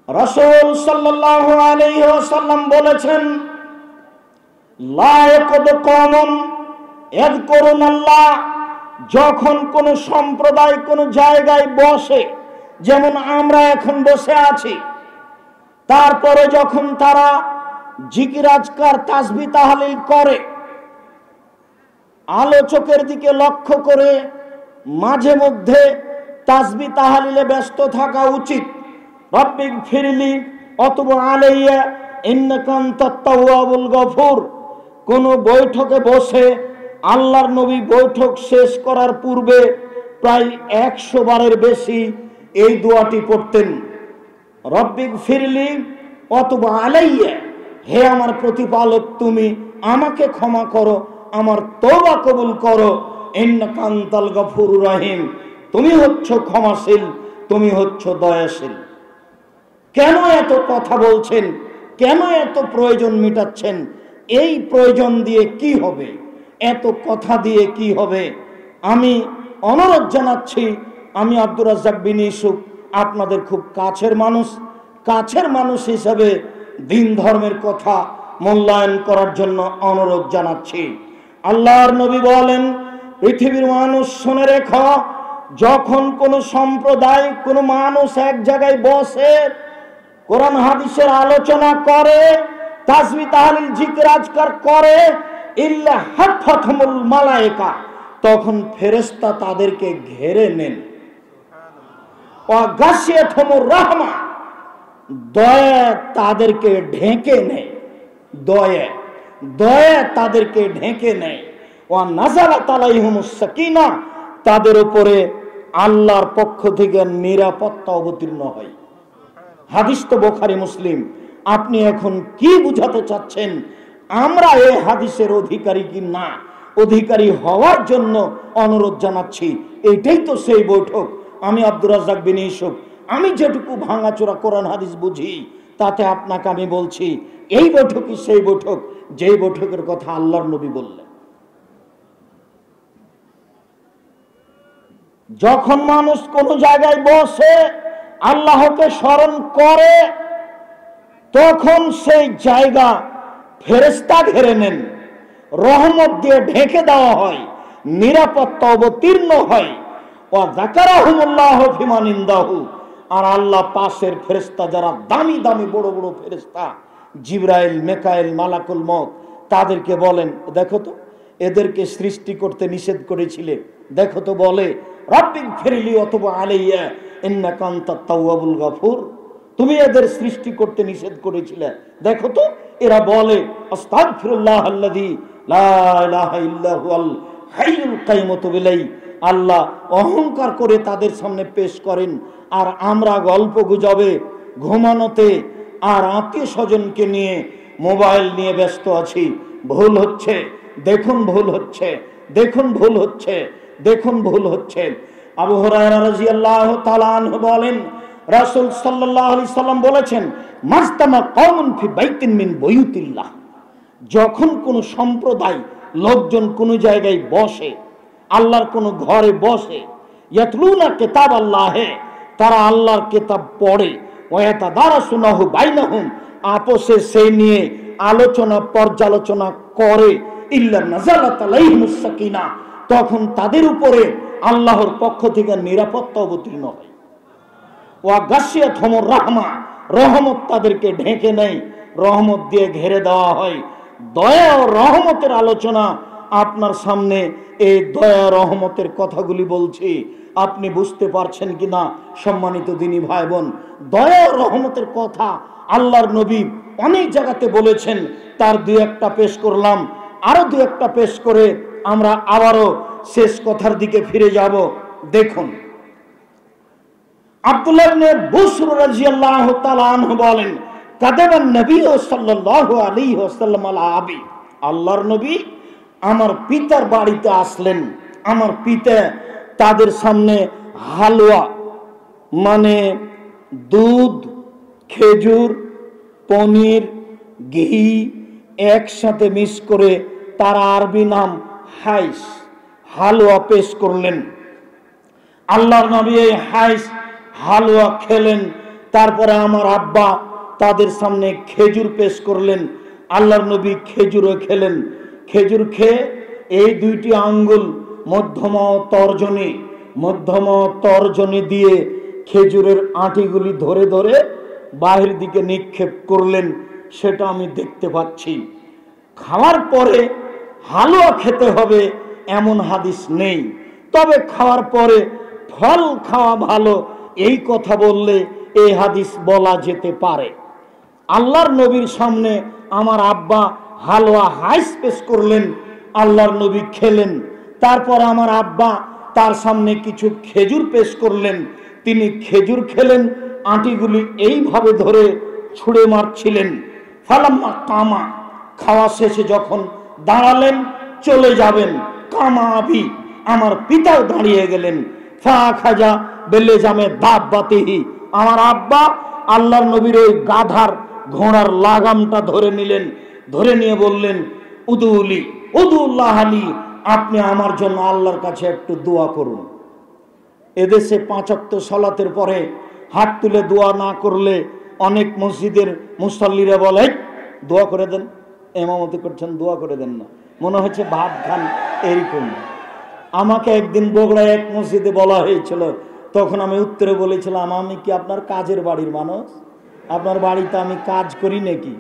রাসূল সাল্লাল্লাহু আলাইহি ওয়াসাল্লাম বলেছেন, লা ইয়াকুদু কওমুন ইয়াযকুরুনাল্লাহ, যখন কোন সম্প্রদায় কোন জায়গায় বসে, যেমন আমরা এখন বসে আছি, তারপরে যখন তারা জিকির আজকার তাসবিহ তাহলিল করে, আলোচকের দিকে লক্ষ্য করে মাঝে মধ্যে তাসবিহ তাহলিলে ব্যস্ত থাকা উচিত। রব্বিক ফিরলি অতুব আলাইয়া ইন্নাকা আনতাত তাওয়াবুল গফুর। কোন বৈঠকে বসে আল্লাহর নবী বৈঠক শেষ করার পূর্বে প্রায় 100 বারের বেশি এই দোয়াটি পড়তেন, রব্বিক ফিরলি অতুব আলাইয়া, হে আমার প্রতিপালক তুমি আমাকে ক্ষমা করো, আমার তওবা কবুল করো, ইন্নাকা আনতাল গফুরুর রহিম, তুমি হচ্ছ ক্ষমাশীল, তুমি হচ্ছ দয়াশীল। কেন এত কথা বলছেন? কেন এত প্রয়োজন মিটাচ্ছেন? এই প্রয়োজন দিয়ে কি হবে? এত কথা দিয়ে কি হবে? আমি অনুরোধ জানাচ্ছি, আমি আব্দুর রাজ্জাক বিন ইউসুফ আপনাদের খুব কাছের মানুষ হিসাবে দিন ধর্মের কথা মূল্যায়ন করার জন্য অনুরোধ জানাচ্ছি। আল্লাহর নবী বলেন, পৃথিবীর মানুষ শুনে রেখো, যখন কোন সম্প্রদায় কোন মানুষ এক জায়গায় বসে কোরআন হাদিসের আলোচনা করে, তাসবিহ তাহলিল জিকির আজকার করে, ইল্লা হাফাতহুমুল মালায়েকা, তখন ফেরেশতা তাদেরকে ঘিরে নেন। ওয়া গাশিয়াতহুমুর রাহমা, দয়া তাদেরকে ঢেকে নেয়, দয়া তাদেরকে ঢেকে নেয়। ওয়া নাযালাত আলাইহিমুস সাকিনা, তাদের উপরে আল্লাহর পক্ষ থেকে নিরাপত্তা অবতীর্ণ হয়। হাদিস তো বুখারী মুসলিম। আপনি এখন কি বুঝাতে চাচ্ছেন? আমরা এই হাদিসের অধিকারী কি না, অধিকারী হওয়ার জন্য অনুরোধ জানাচ্ছি। এটাই তো সেই বৈঠক। আমি আব্দুর রাজ্জাক বিন ইউসুফ, আমি যেটুকু ভাঙাচোরা কোরআন হাদিস বুঝি, তাতে আপনাকে আমি বলছি, এই বৈঠকই সেই বৈঠক যেই বৈঠকের কথা আল্লাহর নবী বললেন। যখন মানুষ কোন জায়গায় বসে আল্লাহকে স্মরণ করে, তখন সেই জায়গা ফেরেশতা ঘিরে নেন, রহমত দিয়ে ঢেকে দেওয়া হয়, নিরাপত্তা অবতীর্ণ হয়। ওয়া যাকারাহুমুল্লাহু ফিমান ইনদাহু, আর আল্লাহ পাশের ফেরেশতা যারা দামি দামি বড় বড় ফেরেশতা, জিবরাইল, মিকাইল, মালাকুল মউত, তাদেরকে বলেন, দেখো তো এদেরকে সৃষ্টি করতে নিষেধ করেছিলে, দেখো তো বলে রব্বিক ফিরলি অতুব আলাইয়া ইন্নাকা আনতাত তাওয়াবুল গফুর, তুমি এদের সৃষ্টি করতে নিষেধ করেছিলে, দেখো তো এরা বলে আস্তাগফিরুল্লাহ আল্লাযী লা ইলাহা ইল্লা হুয়াল হাইয়ুল কাইয়ুম বিলাই। আল্লাহ অহংকার করে তাদের সামনে পেশ করেন, আর আমরা গল্প গুজবে, ঘুমানোতে আর আত্মীয় স্বজনকে নিয়ে মোবাইল নিয়ে ব্যস্ত আছি। ভুল হচ্ছে, দেখুন ভুল হচ্ছে, দেখুন ভুল হচ্ছে, দেখুন ভুল হচ্ছে। আবু হুরায়রা রাদিয়াল্লাহু তাআলা আনহু বলেন, রাসূল সাল্লাল্লাহু আলাইহি সাল্লাম বলেছেন, মাজতামা কওমুন ফি বাইতিন মিন বুয়ুতিল্লাহ, যখন কোন সম্প্রদায় লোকজন কোন জায়গায় বসে, আল্লাহর কোন ঘরে বসে, ইয়াতলুনা কিতাব আল্লাহে, তারা আল্লাহর কিতাব পড়ে, ওয়া ইয়াতাদারাসুনাহু বাইনাহুম, আপোষে সেই নিয়ে আলোচনা পর্যালোচনা করে, ইল্লা নাযালাত আলাইহিমুস সাকিনা, তখন তাদের উপরে আল্লাহর পক্ষ থেকে নিরাপত্তা অবতীর্ণ হয়। ওয়া গাশিয়াতহুমুর রাহমা, রহমত তাদেরকে ঢেকে নেয়, রহমত দিয়ে ঘিরে দেওয়া হয়। দয়া ও রহমতের আলোচনা আপনার সামনে, এই দয়া রহমতের কথাগুলি বলছি, আপনি বুঝতে পারছেন কিনা সম্মানিত দিনী ভাই বোন? দয়া ও রহমতের কথা আল্লাহর নবী অনেক জায়গাতে বলেছেন। তার দুই একটা পেশ করলাম, আরো দুই একটা পেশ করে আমরা আবারও শেষ কথার দিকে ফিরে যাব। দেখুন, আব্দুল্লাহ ইবনে বুসর রাদিয়াল্লাহু তাআলা আনহু বলেন, কাদাবান নবী সাল্লাল্লাহু আলাইহি ওয়াসাল্লাম আলা আবি, আল্লাহর নবী আমার পিতার বাড়িতে আসলেন। আমার পিতা তাদের সামনে হালুয়া, মানে দুধ, খেজুর, পনির, ঘি একসাথে মিক্স করে, তার আরবি নাম হাইস, হালুয়া পেশ করলেন। আল্লাহর নবী এই হাইস হালুয়া খেলেন, তারপরে আমার আব্বা তাদের সামনে খেজুর পেশ করলেন। আল্লাহর নবী খেজুরও খেলেন। খেজুর খেয়ে এই দুইটি আঙ্গুল মধ্যম তর্জনী দিয়ে খেজুরের আঁটিগুলি ধরে ধরে বাহির দিকে নিক্ষেপ করলেন। সেটা আমি দেখতে পাচ্ছি। খাওয়ার পরে হালুয়া খেতে হবে এমন হাদিস নেই, তবে খাওয়ার পরে ফল খাওয়া ভালো এই কথা বললে এই হাদিস বলা যেতে পারে। আল্লাহর নবীর সামনে আমার আব্বা হালুয়া হাইস পেশ করলেন, আল্লাহর নবী খেলেন। তারপর আমার আব্বা তার সামনে কিছু খেজুর পেশ করলেন, তিনি খেজুর খেলেন, আঁটিগুলি এইভাবে ধরে ছুঁড়ে মারছিলেন। ফালাম্মা কামা, খাওয়া শেষে যখন দাঁড়ালেন চলে যাবেন, কামা আবি, আমার পিতাও দাঁড়িয়ে গেলেন। ফা খাজা বেলে জামে দাব্বাতিহি, আমার আব্বা আল্লাহর নবীর ওই গাধার ঘোড়ার লাগামটা ধরে নিলেন। ধরে নিয়ে বললেন, উদুলি উদুল্লাহ আলী, আপনি আমার জন্য আল্লাহর কাছে একটু দোয়া করুন। এদেশে 5 ওয়াক্ত সালাতের পরে হাত তুলে দোয়া না করলে অনেক মসজিদের মুসল্লিরা বলে দোয়া করে দেন, ইমামতি করছেন দোয়া করে দেন না, মনে হচ্ছে ভাত খান এরকম। আমাকে একদিন বগুড়ায় এক মসজিদে বলা হয়েছিল, তখন আমি উত্তরে বলেছিলাম, আমি কি আপনার কাজের বাড়ির মানুষ? আপনার বাড়িতে আমি কাজ করি নাকি?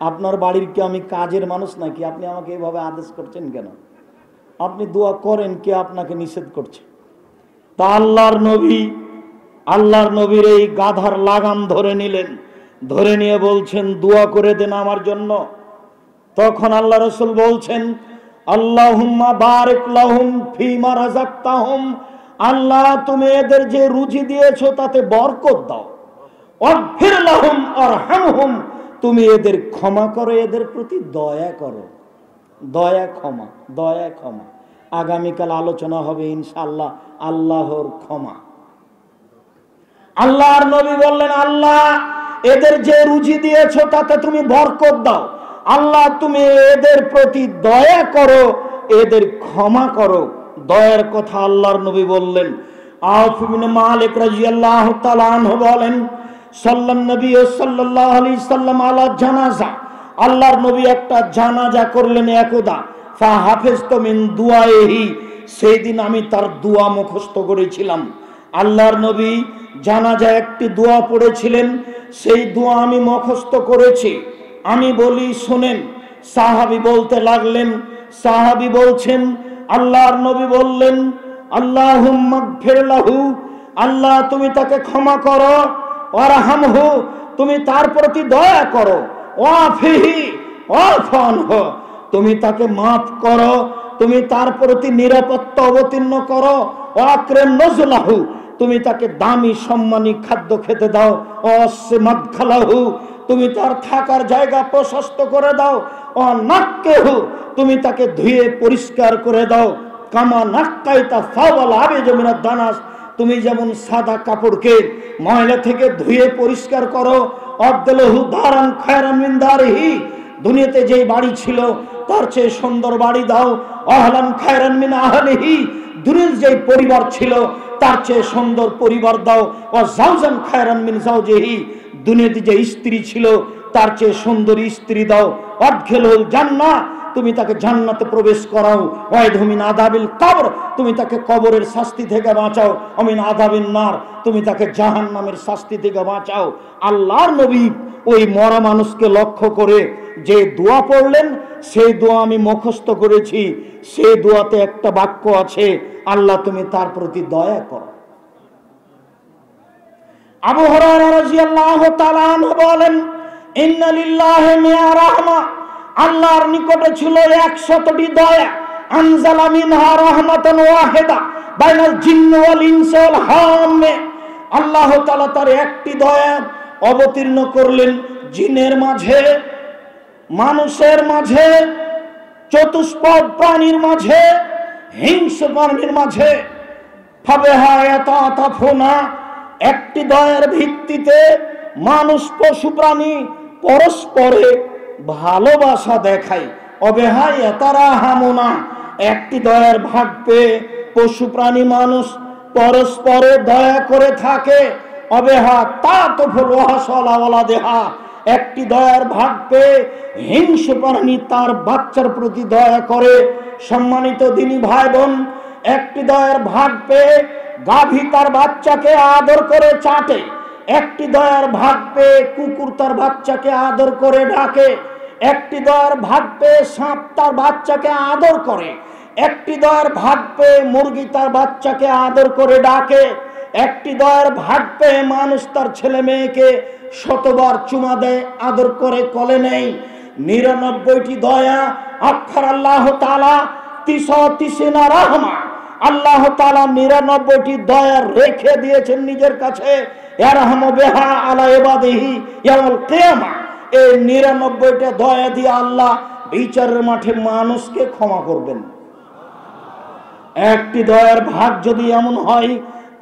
আপনার বাড়ির কি আমি কাজের মানুষ নাকি? আপনি আমাকে এভাবে আদেশ করছেন কেন? আপনি দোয়া করেন, কে আপনাকে নিষেধ করছে? তা আল্লাহর নবীর এই গাধার লাগাম ধরে নিলেন, ধরে নিয়ে বলছেন দোয়া করে দেন আমার জন্য। তখন আল্লাহ রাসূল বলছেন, আল্লাহুম্মা বারিক লাহুম ফিমা রাযাকতাহুম, আল্লাহ তুমি এদের যে রুজি দিয়েছো তাতে বরকত দাও। ওয়াগফির লাহুম আরহামহুম, তুমি এদের ক্ষমা করো, এদের প্রতি দয়া করো। দয়া ক্ষমা। আগামীকাল আলোচনা হবে ইনশাআল্লাহ আল্লাহর ক্ষমা। আল্লাহর নবী বললেন, আল্লাহ এদের যে রুজি দিয়েছো তাতে তুমি বরকত দাও। আল্লাহ তুমি এদের প্রতি দয়া করো, এদের ক্ষমা করো। দয়ার কথা আল্লাহর নবী বললেন। আউফ ইবনে মালিক রাদিয়াল্লাহু তাআলা আনহু বলেন, সাল্লাল্লাহু নবী সাল্লাল্লাহু আলাইহি সাল্লাম আলা জানাজা, আল্লাহর নবী একটা জানাজা করলেন একদা। ফা হাফিজতু মিন দুআইহি, সেই দিন আমি তার দোয়া মুখস্থ করেছিলাম। আল্লাহর নবী জানাজায় একটি দোয়া পড়েছিলেন, সেই দোয়া আমি মুখস্থ করেছি। আমি বলি শুনেন। সাহাবী বলতে লাগলেন, সাহাবী বলছেন, আল্লাহর নবী বললেন, আল্লাহুম্মা গফির লাহু, আল্লাহ তুমি তাকে ক্ষমা করো। ওয়ারহামহু, তুমি তার প্রতি দয়া করো। ওয়াফিহি ওয়াফানহু, তুমি তাকে মাফ করো, তুমি তার প্রতি নিরাপত্তা অবতীর্ণ করো। ওয়াকরিম নজলাহু, তুমি তাকে দামি সম্মানী খাদ্য খেতে দাও। ওয়াসি মাদখালাহু, তুমি তার থাকার জায়গা প্রশস্ত করে দাও। অনাক্কেহু, তুমি তাকে ধুয়ে পরিষ্কার করে দাও। কামা নাক্কাইতা ফাওয়াল আবিজ মিনাদ দানাস, তুমি যেমন সাদা কাপড়কে ময়লা থেকে ধুয়ে পরিষ্কার করো। আবদুলহু দারান খায়রান মিন দারিহি, দুনিয়াতে যে বাড়ি ছিল তার চেয়ে সুন্দর বাড়ি দাও। আহলান খায়রান মিন আহলিহি, দুনিয়ার যে পরিবার ছিল তার চেয়ে সুন্দর পরিবার দাও। ওয়া জাওজান খায়রান মিন জাওজিহি, দুনিয়াতে যে স্ত্রী ছিল তার চেয়ে সুন্দর স্ত্রী দাও। আদখিলুল জান্নাহ, তুমি তাকে জান্নাতে প্রবেশ করাও। ওয়াইদহু মিন আযাবিল কবর, তুমি তাকে কবরের শাস্তি থেকে বাঁচাও। অমিন আযাবিন নার, তুমি তাকে জাহান্নামের শাস্তি থেকে বাঁচাও। আল্লাহর নবী ওই মরা মানুষকে লক্ষ্য করে যে দোয়া পড়লেন, সেই দোয়া আমি মুখস্থ করেছি। সেই দোয়াতে একটা বাক্য আছে, আল্লাহ তুমি তার প্রতি দয়া করো। আবু হুরায়রা রাদিয়াল্লাহু তাআলা আনহু বলেন, ইন্না লিল্লাহি মিয়া রাহমা, আল্লাহর নিকটে ছিল 100টি দয়া। আনজালা মিনহা রাহমাতান ওয়াহিদা বাইনাল জিন্নি ওয়াল ইনসি ওয়াল হাম্মে, আল্লাহ তাআলা তার একটি দয়া অবতীর্ণ করলেন জিনের মাঝে, মানুষের মাঝে, চতুষ্পদ প্রাণীর মাঝে, হিংস্র প্রাণীর মাঝে। ফাবিহা ইয়াতাতাফুনা, একটি দয়ার ভিত্তিতে মানুষ পশু প্রাণী পরস্পরে ভালোবাসা দেখায়। অবেহাই ইয়াতারাহামুনা, একটি দয়ার ভাগ পেয়ে পশু প্রাণী মানুষ পরস্পরে দয়া করে থাকে। অবেহা তাতফুল ওয়াহসালা ওয়ালাদেহা, একটি দয়ার ভাগ পেয়ে হিংস্র প্রাণী তার বাচ্চার প্রতি দয়া করে। সম্মানিত দিনী ভাই বোন, একটি দয়ার ভাগ পেয়ে গাভী তার বাচ্চাকে আদর করে চাটে, একটি দয়ার ভাগ পেয়ে কুকুর তার বাচ্চাকে আদর করে ডাকে, একটি দয়ার ভাগ পেয়ে সাপ তার বাচ্চাকে আদর করে, একটি দয়ার ভাগ পেয়ে মুরগি তার বাচ্চাকে আদর করে ডাকে, একটি দয়ার ভাগ পেয়ে মানুষ তার ছেলে মেয়েকে শতবার চুমা দেয়, আদর করে কোলে নেই। 99টি দয়া অক্ষর আল্লাহ তাআলা ৩৩ রাহমা, আল্লাহ তাআলা 99টি দয়া রেখে দিয়েছেন নিজের কাছে। ইয়ারহামু বিহা আলা ইবাদিহি ইয়াউমুল কিয়ামা, এই 99টা দয়া দিয়ে আল্লাহ বিচারের মাঠে মানুষকে ক্ষমা করবেন। একটি দয়ার ভাগ যদি এমন হয়,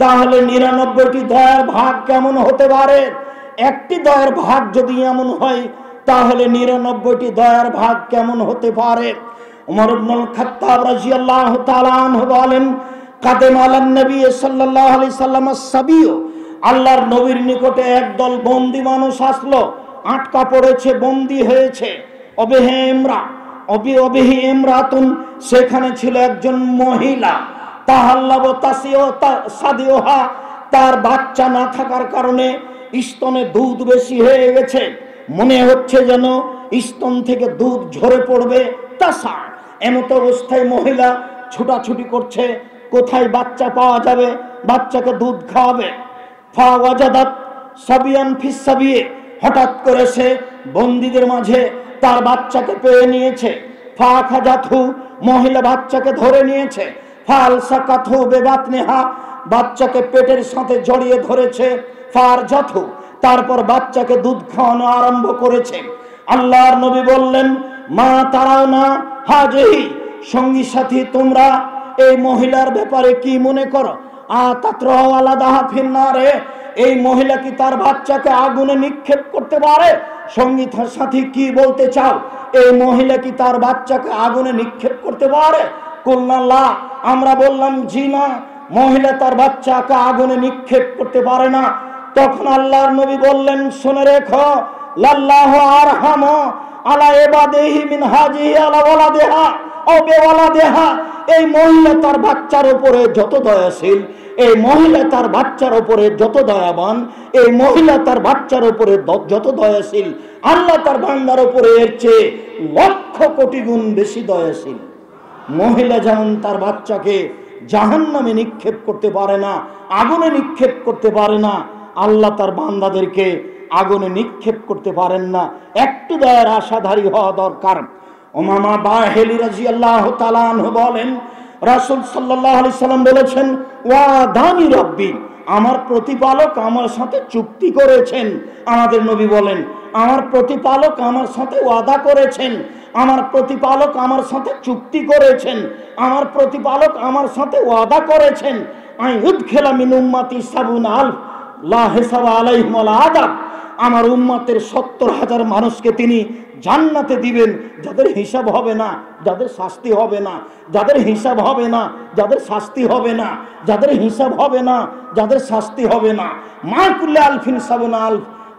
তাহলে 99টি দয়ার ভাগ কেমন হতে পারে? একটি দয়ার ভাগ যদি এমন হয়, তাহলে 99টি দয়ার ভাগ কেমন হতে পারে? ওমর ইবনুল খাত্তাব রাদিয়াল্লাহু তাআলা আনহু বলেন, কাদেম আলান নবী সাল্লাল্লাহু আলাইহি সাল্লাম সাবিয়্য, আল্লাহর নবীর নিকটে একদল বন্দী মানুষ আসলো, আটকা পড়েছে, বন্দী হয়েছে। অবিহি ইমরাতুন, সেখানে ছিল একজন মহিলা, তাহাল্লাবু সাদিওহা, তার বাচ্চা না থাকার কারণে স্তনে দুধ বেশি হয়ে গেছে, মনে হচ্ছে যেন স্তন থেকে দুধ ঝরে পড়বে। তাসা, এমত অবস্থায় মহিলা ছুটাছুটি করছে, কোথায় বাচ্চা পাওয়া যাবে, বাচ্চাকে দুধ খাওয়াবে। ফা ওয়াজাদাত সাবিয়ান ফিস সাবিয়ে, হঠাৎ করে সে বন্দীদের মাঝে তার বাচ্চাকে পেয়ে নিয়েছে। ফা খাজাতহু, মহিলা বাচ্চাকে ধরে নিয়েছে। ফাল সাকাতহু বেবাতনিহা, বাচ্চাকে পেটের সাথে জড়িয়ে ধরেছে। ফার জাতহু, তারপর বাচ্চাকে দুধ খাওয়ানো আরম্ভ করেছে। আল্লাহর নবী বললেন, মা তারাউনা হাজিহি, সঙ্গী সাথী তোমরা এই মহিলার ব্যাপারে কি মনে করো? আতাতরাহু আলাদাহা ফিন্নারে, এই মহিলা কি তার বাচ্চাকে আগুনে নিক্ষেপ করতে পারে? সঙ্গী সাথী কি বলতে চাও? এই মহিলা কি তার বাচ্চাকে আগুনে নিক্ষেপ করতে পারে? কুল্লাল্লাহ, আমরা বললাম জি না, মহিলা তার বাচ্চাকে আগুনে নিক্ষেপ করতে পারে না। তখন আল্লাহর নবী বললেন, শুনে রেখো, লাল্লাহু আরহামু আলা ইবাদিহি মিন হাজিহি আলা ওয়ালাদিহা ও বিওয়ালাদিহা, এই মহিলা তার বাচ্চার উপরে যত দয়াশীল, এই মহিলা তার বাচ্চার উপরে যত দয়াবান, এই মহিলা তার বাচ্চার উপরে যত দয়াশীল, আল্লাহ তার বান্দার উপরে এর চেয়ে লক্ষ কোটি গুণ বেশি দয়াশীল। মহিলা যেমন তার বাচ্চাকে জাহান্নামে নিক্ষেপ করতে পারে না, আগুনে নিক্ষেপ করতে পারে না, আল্লাহ তার বান্দাদেরকে আগুনে নিক্ষেপ করতে পারেন না। একটু দয়ার আশাধারী হওয়া দরকার। উমামা বাহিলি রাদিয়াল্লাহু তাআলা আনহু বলেন, রাসূল সাল্লাল্লাহু আলাইহি সাল্লাম বলেছেন, ওয়াদানি রাব্বি, আমার প্রতিপালক আমার সাথে চুক্তি করেছেন। আমাদের নবী বলেন, আমার প্রতিপালক আমার সাথে ওয়াদা করেছেন, আমার প্রতিপালক আমার সাথে চুক্তি করেছেন, আমার প্রতিপালক আমার সাথে ওয়াদা করেছেন, আইয়ুদখিলা মিন উম্মতি ৭০,০০০ লা হিসাবা আলাইহিম ওয়ালা আযাব, আমার উম্মতের ৭০,০০০ মানুষকে তিনি জান্নাতে দিবেন, যাদের হিসাব হবে না, যাদের শাস্তি হবে না, যাদের হিসাব হবে না, যাদের শাস্তি হবে না, যাদের হিসাব হবে না, যাদের শাস্তি হবে না। মা কুল্লি আলফিন ৭০,০০০,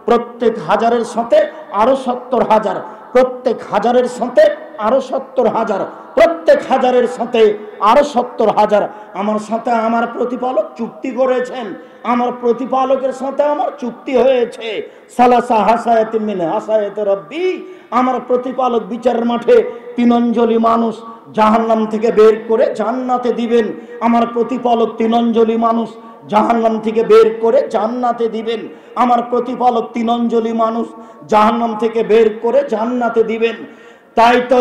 প্রত্যেক হাজারের সাথে আরো ৭০,০০০, প্রত্যেক হাজারের সাথে আরো ৭০,০০০, প্রত্যেক হাজারের সাথে আরো ৭০,০০০। আমার সাথে আমার প্রতিপালক চুক্তি করেছেন, আমার প্রতিপালকের সাথে আমার চুক্তি হয়েছে। সালাসা হাসায়াতিন মিন হাসায়াতি রাব্বি, আমার প্রতিপালক বিচারের মাঠে ৩ অঞ্জলি মানুষ জাহান্নাম থেকে বের করে জান্নাতে দিবেন। আমার প্রতিপালক ৩ অঞ্জলি মানুষ জাহান্নাম থেকে বের করে জান্নাতে দিবেন। আমার প্রতিপালক ৩ অঞ্জলি মানুষ জাহান্নাম থেকে বের করে জান্নাতে দিবেন। তাই তো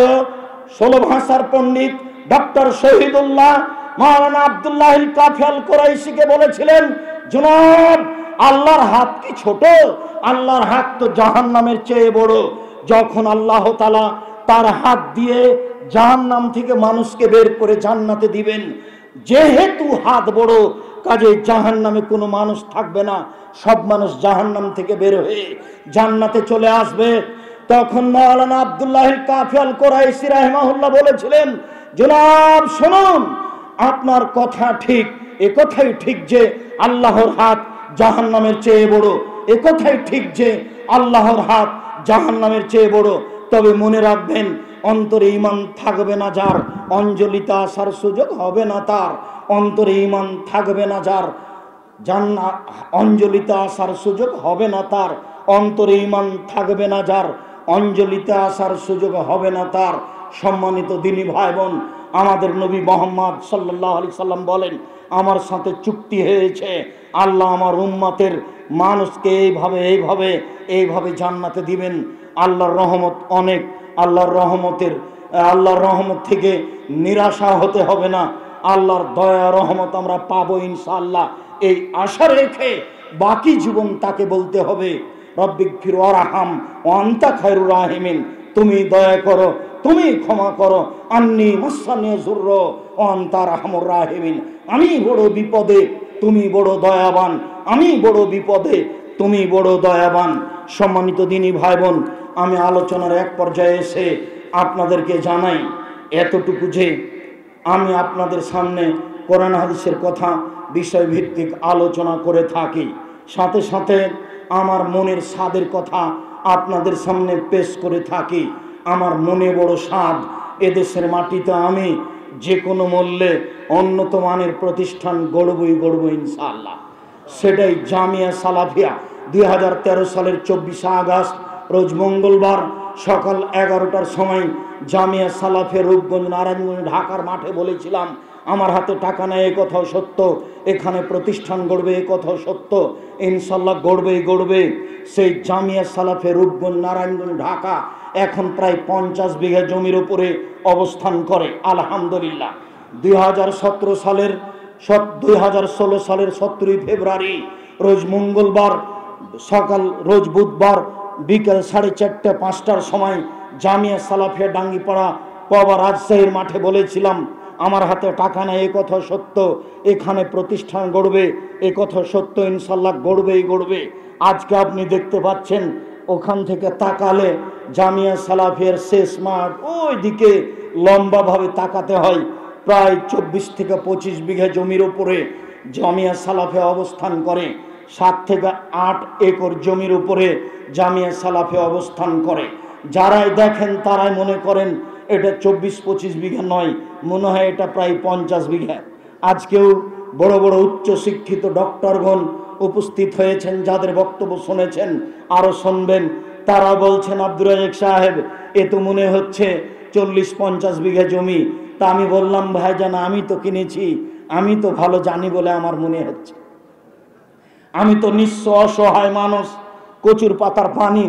16 ভাষার পণ্ডিত ডক্টর শহীদুল্লাহ মাওলানা আব্দুল্লাহ আল কাফি আল কুরাইশিকে বলেছিলেন, জনাব, আল্লাহর হাত কি ছোট? আল্লাহর হাত তো জাহান্নামের চেয়ে বড়। যখন আল্লাহ তাআলা তার হাত দিয়ে জাহান্নাম থেকে মানুষকে বের করে জান্নাতে দিবেন, যেহেতু হাত বড়, কাজে জাহান্নামে কোনো মানুষ থাকবে না, সব মানুষ জাহান্নাম থেকে বের হয়ে জান্নাতে চলে আসবে। তখন মাওলানা আব্দুল্লাহ আল কাফি আল কুরাইশি রাহিমাহুল্লাহ বলেছিলেন, জনাব শুনুন, আপনার কথা ঠিক, এ কথাই ঠিক যে আল্লাহর হাত জাহান্নামের চেয়ে বড়। একথাই ঠিক যে আল্লাহর হাত জাহান্নামের চেয়ে বড়। তবে মনে রাখবেন, অন্তরে ঈমান থাকবে না যার, অঞ্জলিতে আসার সুযোগ হবে না তার। অন্তরে ঈমান থাকবে না যার, অঞ্জলিতে আসার সুযোগ হবে না তার। অন্তরে ঈমান থাকবে না যার, অঞ্জলিতে আসার সুযোগ হবে না তার। সম্মানিত দিনী ভাই বোন, আমাদের নবী মুহাম্মদ সাল্লাল্লাহু আলাইহি সাল্লাম বলেন, আমার সাথে চুক্তি হয়েছে, আল্লাহ আমার উম্মতের মানুষকে এইভাবে জান্নাতে দিবেন। আল্লাহর রহমত অনেক। আল্লাহর রহমত থেকে নিরাশা হতে হবে না। আল্লাহর দয়া রহমত আমরা পাবো ইনশাআল্লাহ। এই আশা রেখে বাকি জীবন তাকে বলতে হবে, রব্বিগফির ওয়ারহাম ওয়া আনতা খায়রুর রাহিমিন। তুমি দয়া করো, তুমি ক্ষমা করো। আন্নী মাসানি যুরর ওয়া আনতা আরহামুর রাহিমিন। আমি বড় বিপদে, তুমি বড় দয়াবান। আমি বড় বিপদে, তুমি বড় দয়াবান। সম্মানিত দিনী ভাই বোন, আমি আলোচনার এক পর্যায়ে এসে আপনাদেরকে জানাই এতটুকু যে আমি আপনাদের সামনে কোরআন হাদিসের কথা বিষয়ভিত্তিক আলোচনা করে থাকি, সাথে সাথে আমার মনের স্বাদের কথা আপনাদের সামনে পেশ করে থাকি। আমার মনে বড় স্বাদ, এদেশের মাটিতে আমি যে কোনো মূল্যে উন্নত মানের প্রতিষ্ঠান গড়বই ইনশাআল্লাহ। সেটাই জামিয়া সালাফিয়া। 2013 সালের 24 আগস্ট রোজ মঙ্গলবার সকাল 11টার সময় জামিয়া সালাফিয়া রূপগঞ্জ নারায়ণগঞ্জ ঢাকার মাঠে বলেছিলাম, আমার হাতে টাকা নেই এ কথাও সত্য, এখানে প্রতিষ্ঠান গড়বে এ কথাও সত্য, ইনশাল্লাহ গড়বে। সেই জামিয়া সালাফিয়া রূপগঞ্জ নারায়ণগঞ্জ ঢাকা এখন প্রায় 50 বিঘা জমির উপরে অবস্থান করে আলহামদুলিল্লাহ। 2016 সালের 17ই ফেব্রুয়ারি রোজ মঙ্গলবার সকাল, রোজ বুধবার বিকেল 4:30 5টার সময় জামিয়া সালাফিয়া ডাঙ্গিপাড়া কবা রাজশাহীর মাঠে বলেছিলাম, আমার হাতে টাকা নেই এ কথা সত্য, এখানে প্রতিষ্ঠান গড়বে এ কথা সত্য, ইনশাল্লাহ গড়বে। আজকে আপনি দেখতে পাচ্ছেন, ওখান থেকে তাকালে জামিয়া সালাফিয়ার শেষ মাঠ ওই দিকে লম্বাভাবে তাকাতে হয়। প্রায় 24 থেকে 25 বিঘা জমির উপরে জামিয়া সালাফিয়া অবস্থান করে। 7 থেকে 8 একর জমির উপরে জামিয়া সালাফিয়া অবস্থান করে। যারাই দেখেন তারাই মনে করেন এটা 24-25 বিঘা নয়, মনে হয় এটা প্রায় 50 বিঘা। আজকেও বড় বড় উচ্চশিক্ষিত ডক্টরগণ উপস্থিত হয়েছেন, যাদের বক্তব্য শুনেছেন, আরও শুনবেন। তারা বলছেন, আব্দুর রাজ্জাক সাহেব এ তো মনে হচ্ছে 40-50 বিঘা জমি। তা আমি বললাম, ভাইজান আমি তো কিনেছি, আমি তো ভালো জানি বলে আমার মনে হচ্ছে। আমি তো নিঃস্ব অসহায় মানুষ, কচুর পাতার পানি,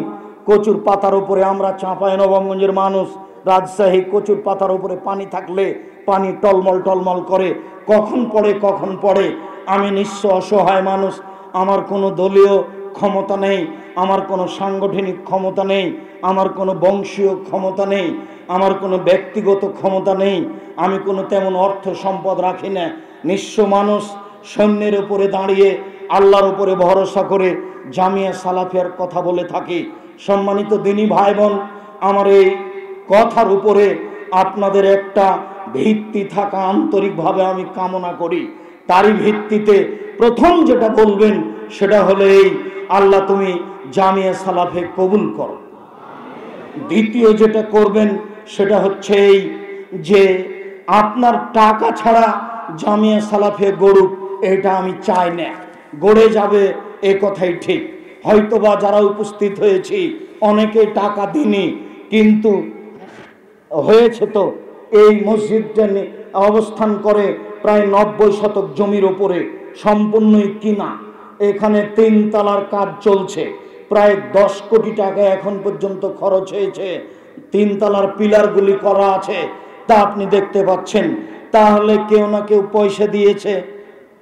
কচুর পাতার উপরে আমরা চাঁপাইনবাবগঞ্জের মানুষ, রাজশাহী কচুর পাতার উপরে পানি থাকলে পানি টলমল করে, কখন পড়ে। আমি নিঃস্ব অসহায় মানুষ, আমার কোনো দলীয় ক্ষমতা নেই, আমার কোনো সাংগঠনিক ক্ষমতা নেই, আমার কোনো বংশীয় ক্ষমতা নেই, আমার কোনো ব্যক্তিগত ক্ষমতা নেই, আমি কোনো তেমন অর্থ সম্পদ রাখি না। নিঃস্ব মানুষ সৈন্যের উপরে দাঁড়িয়ে আল্লাহর উপরে ভরসা করে জামিয়া সালাফিয়ার কথা বলে থাকি। সম্মানিত দিনী ভাই বোন, আমার এই কথার উপরে আপনাদের একটা ভিত্তি থাকা আন্তরিকভাবে আমি কামনা করি। তারই ভিত্তিতে প্রথম যেটা বলবেন সেটা হলো এই, আল্লাহ তুমি জামিয়া সালাফে কবুল করো। দ্বিতীয় যেটা করবেন সেটা হচ্ছে এই যে আপনার টাকা ছাড়া জামিয়া সালাফে গড়ুক এটা আমি চাই না, গড়ে যাবে এ কথাই ঠিক। হয়তোবা যারা উপস্থিত হয়েছি অনেকে টাকা দিনি, কিন্তু হয়েছে তো এই মসজিদটা অবস্থান করে প্রায় 90 শতক জমির উপরে, সম্পূর্ণই কিনা। এখানে 3 তলার কাজ চলছে, প্রায় 10 কোটি টাকা এখন পর্যন্ত খরচ হয়েছে। 3 তলার পিলারগুলি করা আছে, তা আপনি দেখতে পাচ্ছেন। তাহলে কেউ না কেউ পয়সা দিয়েছে,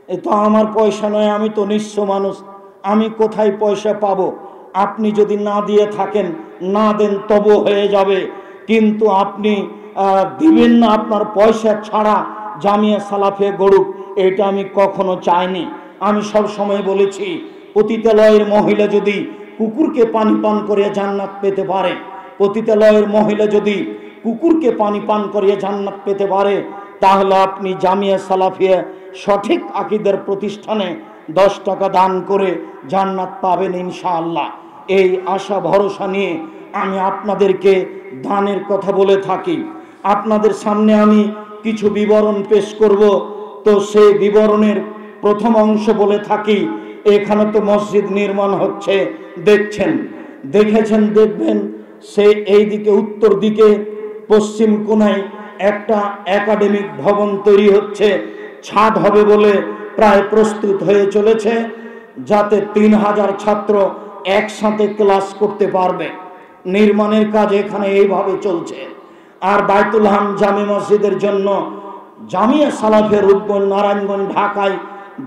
এ তো আমার পয়সা নয়, আমি তো নিঃস্ব মানুষ, আমি কোথায় পয়সা পাবো? আপনি যদি না দিয়ে থাকেন, না দেন তবু হয়ে যাবে, কিন্তু আপনি দিবেন না আপনার পয়সা ছাড়া জামিয়া সালাফিয়া গড়ুক, এটা আমি কখনো চাইনি। আমি সব সময় বলেছি, পতিতালয়ের মহিলা যদি কুকুরকে পানি পান করিয়ে জান্নাত পেতে পারে, পতিতালয়ের মহিলা যদি কুকুরকে পানি পান করিয়ে জান্নাত পেতে পারে, তাহলে আপনি জামিয়া সালাফিয়া সঠিক আকীদার প্রতিষ্ঠানে 10 টাকা দান করে জান্নাত পাবেন ইনশাআল্লাহ। এই আশা ভরসা নিয়ে আমি আপনাদেরকে দানের কথা বলে থাকি। আপনাদের সামনে আমি কিছু বিবরণ পেশ করব। তো সেই বিবরণের প্রথম অংশ বলে থাকি, এখানে তো মসজিদ নির্মাণ হচ্ছে, দেখেছেন, দেখবেন সে এই দিকে উত্তর দিকে পশ্চিম কোণায় একটা একাডেমিক ভবন তৈরি হচ্ছে, ছাদ হবে বলে প্রায় প্রস্তুত হয়ে চলেছে, যাতে 3000 ছাত্র একসাথে ক্লাস করতে পারবে। নির্মাণের কাজ এখানে এইভাবে চলছে। আর বায়তুল হাম জামে মসজিদের জন্য জামিয়া সালাফিয়া রূপগঞ্জ নারায়ণগঞ্জ ঢাকায়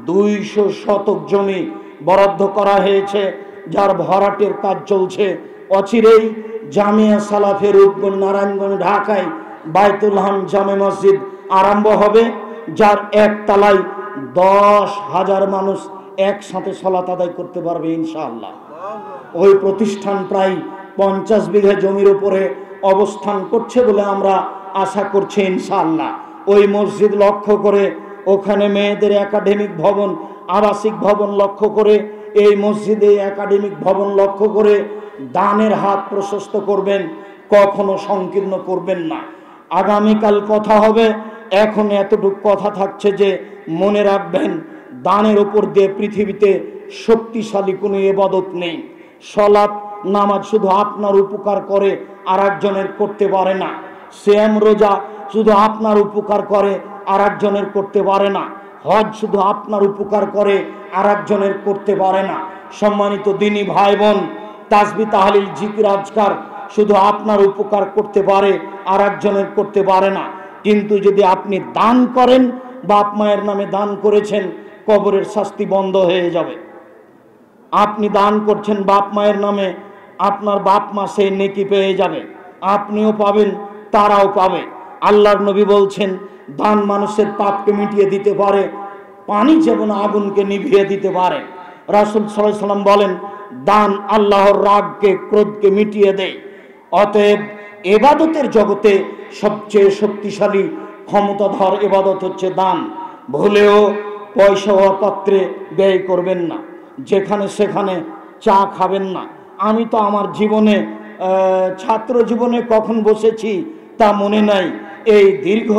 200 শতক জমি বরাদ্দ করা হয়েছে, যার ভরাটের কাজ চলছে। অচিরেই জামিয়া সালাফিয়া রূপগঞ্জ নারায়ণগঞ্জ ঢাকায় বায়তুল হাম জামে মসজিদ আরম্ভ হবে, যার একতলায় 10,000 মানুষ একসাথে সালাত আদায় করতে পারবে ইনশাআল্লাহ। ওই প্রতিষ্ঠান প্রায় 50 বিঘা জমির উপরে অবস্থান করছে বলে আমরা আশা করছি ইনশাআল্লাহ। ওই মসজিদ লক্ষ্য করে, ওখানে মেয়েদের একাডেমিক ভবন, আবাসিক ভবন লক্ষ্য করে, এই মসজিদে একাডেমিক ভবন লক্ষ্য করে দানের হাত প্রশস্ত করবেন, কখনো সংকীর্ণ করবেন না। আগামীকাল কথা হবে, এখন এতটুকু কথা থাকছে যে মনে রাখবেন, দানের উপর দিয়ে পৃথিবীতে শক্তিশালী কোনো ইবাদত নেই। সালাত নামাজ শুধু আপনার উপকার করে, আর একজনের করতে পারে না। সিয়াম রোজা শুধু আপনার উপকার করে, আর একজনের করতে পারে না। হজ শুধু আপনার উপকার করে, আর একজনের করতে পারে না। সম্মানিত দিনী ভাই বোন, তাসবিহ তাহলিল জিকির আজকার শুধু আপনার উপকার করতে পারে, আর একজনের করতে পারে না। কিন্তু যদি আপনি দান করেন, বাপ মায়ের নামে দান করেছেন, কবরের শাস্তি বন্ধ হয়ে যাবে। আপনি দান করছেন বাপ মায়ের নামে, আপনার বাপ মা সেই নেকি পেয়ে যাবে, আপনিও পাবেন, তারাও পাবে। আল্লাহর নবী বলছেন, দান মানুষের পাপকে মিটিয়ে দিতে পারে, পানি যেমন আগুনকে নিভিয়ে দিতে পারে। রাসূল সাল্লাল্লাহু আলাইহি ওয়াসাল্লাম বলেন, দান আল্লাহর রাগকে, ক্রোধকে মিটিয়ে দেয়। অতএব ইবাদতের জগতে সবচেয়ে শক্তিশালী ক্ষমতাধর ইবাদত হচ্ছে দান। ভুলেও পয়সা ও পাত্রে ব্যয় করবেন না, যেখানে সেখানে চা খাবেন না। আমি তো আমার জীবনে, ছাত্র জীবনে কখন বসেছি তা মনে নাই। এই দীর্ঘ